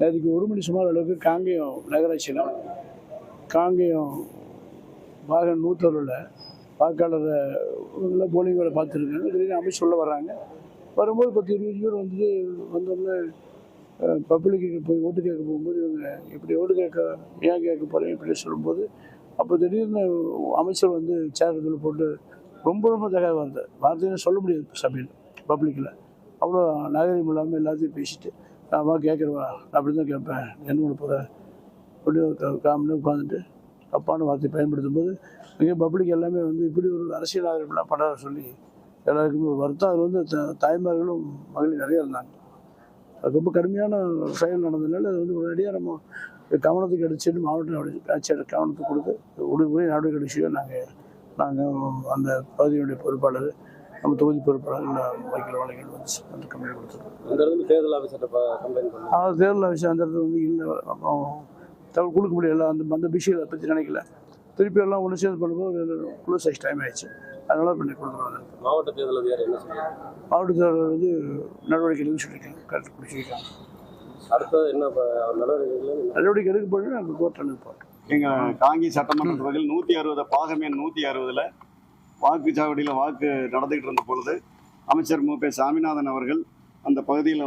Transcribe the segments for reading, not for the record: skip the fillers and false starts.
அதுக்கு 1 மணி சுமார் அளவுக்கு காங்கேயம் நகராட்சியில் காங்கேயம் வாகன் நூற்றூரில் வாக்காளரை போலிங் வேலை பார்த்துருக்காங்க. திடீர்னு அமைச்சு சொல்ல வர்றாங்க. வரும்போது 10-20 பேர் வந்தோடனே பப்ளிக்கு போய் ஓட்டு கேட்க போகும்போது இவங்க இப்படி ஓட்டு கேட்க ஏன் கேட்க போகிறேன் இப்படி சொல்லும்போது அப்போ திடீர்னு அமைச்சர் சேர் இதில் போட்டு ரொம்ப தகவல் வார்த்தைன்னு சொல்ல முடியாது சபையில் பப்ளிக்கில். அவ்வளோ நாகரிகம் இல்லாமல் எல்லாத்தையும் பேசிட்டு நான் கேட்குறவா அப்படி தான் கேட்பேன் என்ன பண்ண போகிறேன் அப்படி ஒரு காமனு உட்காந்துட்டு தப்பான வார்த்தை பயன்படுத்தும் போது மிக பப்ளிக் எல்லாமே இப்படி ஒரு அரசியல் நாகரிகம்லாம் பண்ணுற சொல்லி எல்லாருக்குமே ஒரு வருத்தம். அதில் தாய்மார்களும் மகளிர் நிறையா இருந்தாங்க. அது ரொம்ப கடுமையான செயல் நடந்ததுனால அது உடனடியாக நம்ம கவனத்துக்கு அடிச்சுட்டு மாவட்ட ஆட்சியாளர் கவனத்துக்கு கொடுத்து உரிய நடவடிக்கை அடிச்சு நாங்கள் அந்த பகுதியினுடைய பொறுப்பாளர் நம்ம தொகுதி பொறுப்பாளர் வைக்கிற வழக்கில் அந்த கம்ப்ளைண்ட் கொடுத்துருக்கோம். தேர்தல் ஆஃபீஸர்கிட்ட கம்ப்ளைண்ட் பண்ணோம். தேர்தல் ஆஃபீஸர் அந்த இடத்துல இல்லை அப்புறம் தகவல் கொடுக்க முடியல. அந்த விஷயத்தை பற்றி நினைக்கல. திருப்பி எல்லாம் ஒன்று சேர்ந்து பண்ணும்போது க்ளோஸ் ஆகி டைம் ஆயிடுச்சு. அதனால் பண்ணி கொடுத்துருவாங்க. மாவட்ட தேர்தல் அதிகாரி என்ன சொல்லுவாங்க? மாவட்ட தேர்தல் நடவடிக்கை எடுக்க சொல்லியிருக்காங்க. கரெக்டாக பிடிச்சிருக்காங்க. அடுத்தது என்ன நடவடிக்கை எடுக்க போய் நாங்கள் கோர்ட் அனுப்போம். எங்கள் காங்கி சட்டமன்ற தொகுதியில் 160 பாகம் எண் 160 வாக்குச்சாவடியில் வாக்கு நடந்துக்கிட்டு இருந்த பொழுது அமைச்சர் மு.பே. சாமிநாதன் அவர்கள் அந்த பகுதியில்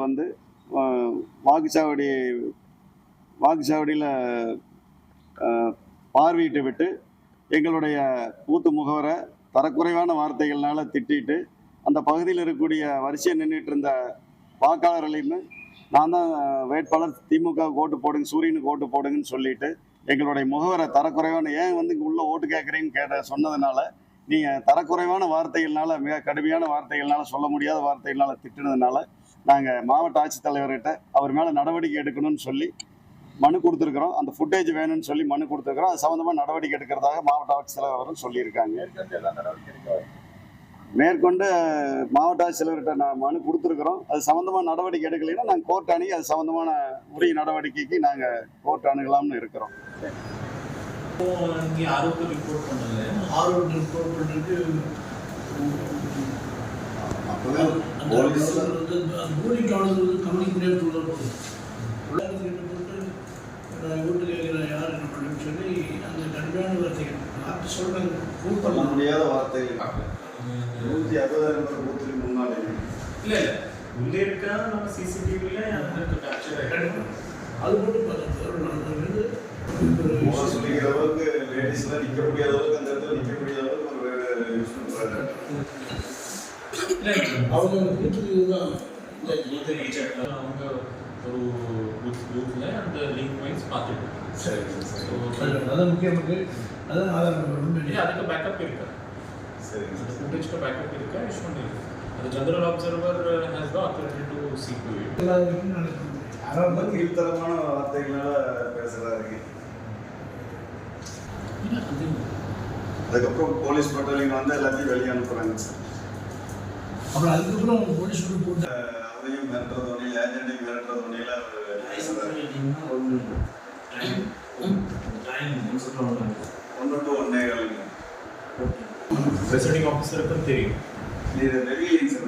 வாக்குச்சாவடியில் பார்வையிட்டு விட்டு எங்களுடைய பூத்து முகவரை தரக்குறைவான வார்த்தைகள்னால திட்டிட்டு அந்த பகுதியில் இருக்கக்கூடிய வரிசையை நின்றுட்டு இருந்த வாக்காளர்களையுமே நான் தான் வேட்பாளர் திமுக ஓட்டு போடுங்க சூரியனுக்கு ஓட்டு போடுங்கன்னு சொல்லிட்டு எங்களுடைய முகவரை தரக்குறைவான ஏன் உள்ள ஓட்டு கேட்குறீங்கன்னு சொன்னதுனால நீங்கள் தரக்குறைவான வார்த்தைகள்னால மிக கடுமையான வார்த்தைகள்னால சொல்ல முடியாத வார்த்தைகள்னால திட்டினதுனால நாங்கள் மாவட்ட ஆட்சித்தலைவர்கிட்ட அவர் மேலே நடவடிக்கை எடுக்கணும்னு சொல்லி மனு கொடுத்துருக்குறோம். அந்த ஃபுட்டேஜ் வேணும்னு சொல்லி மனு கொடுத்துருக்குறோம். அது சம்மந்தமாக நடவடிக்கை எடுக்கிறதாக மாவட்ட ஆட்சித்தலைவரும் சொல்லியிருக்காங்க. மேற்கொண்டு மாவட்ட ஆட்சித்தலைவர்கிட்ட நான் மனு கொடுத்துருக்குறோம். அது சம்மந்தமாக நடவடிக்கை எடுக்கலைன்னா நாங்கள் கோர்ட் அணுகி அது சம்மந்தமான உரிய நடவடிக்கைக்கு நாங்கள் கோர்ட் அணுகலாம்னு இருக்கிறோம். ஓட்டு கேட்குற யார் அப்படின்னு சொல்லி அந்த கடுமையான வார்த்தைகள் சொல்கிறாங்க. பண்ண முடியாத வார்த்தைகள் 160 பூத்துக்கு முன்னாலே இல்லை உள்ளே இருக்கா நம்ம சிசிடிவியில் அது மட்டும் சொல்லிக்கிற அளவுக்கு லேடிஸ்லாம் நிற்க முடியாத அளவுக்கு அந்த இடத்துல நிற்க முடியாத அளவுக்கு ஒரு யூஸ் பண்ணுறாங்க. அவங்க பூத்துக்கு தான் அவங்க ஒரு குரூப்ல அந்த லிங்க் வைஸ் பார்த்துட்டு சரி அதான் முக்கியமாக அதான் அதுக்கு பேக்கப் இருக்கா? சரி அந்த ஃபுட்டேஜ்க்கு பேக்கப் இருக்கா? இஷ்யூ இருக்கு. அது general observer has the authority to see to it. ரொம்ப கீழ்த்தரமான வார்த்தைகளால பேசுறாங்க. அதுக்கப்புறம் போலீஸ் பட்டாலியன் எல்லாத்தையும் வெளியே அனுப்புறாங்க சார். அப்புறம் அதுக்கப்புறம் போலீஸ் போட்டு அதையும் மிரட்டுறதோடையில் ஏஜென்டையும் மிரட்டுறதோடையில் அவர் பேசுறாரு. 1 to 1.5 ரெசிடிங் ஆஃபீஸருக்கு தெரியும். இது ரெவிலிங் sir.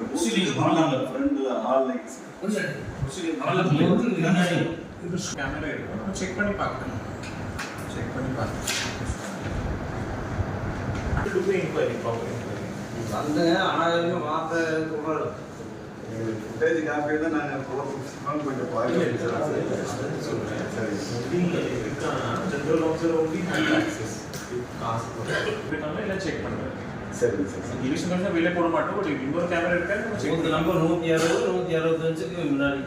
Friend online sir. Camera இருக்கு. செக் பண்ணி பார்க்கணும். இன்கொயரி ஆனால் மாற்ற சொல்கிறாரு. ஃபுட்டேஜ் காப்பி தான் நாங்கள் கொஞ்சம் பார்க்கலாம். சரி general officer only hand access காசு எல்லாம் செக் பண்ணுறாரு. சரி சார். இங்கிலீஷ் வெளியே போட மாட்டோம். இன்னொரு கேமரா இருக்கா? நம்பர் 160 165க்கு முன்னாடி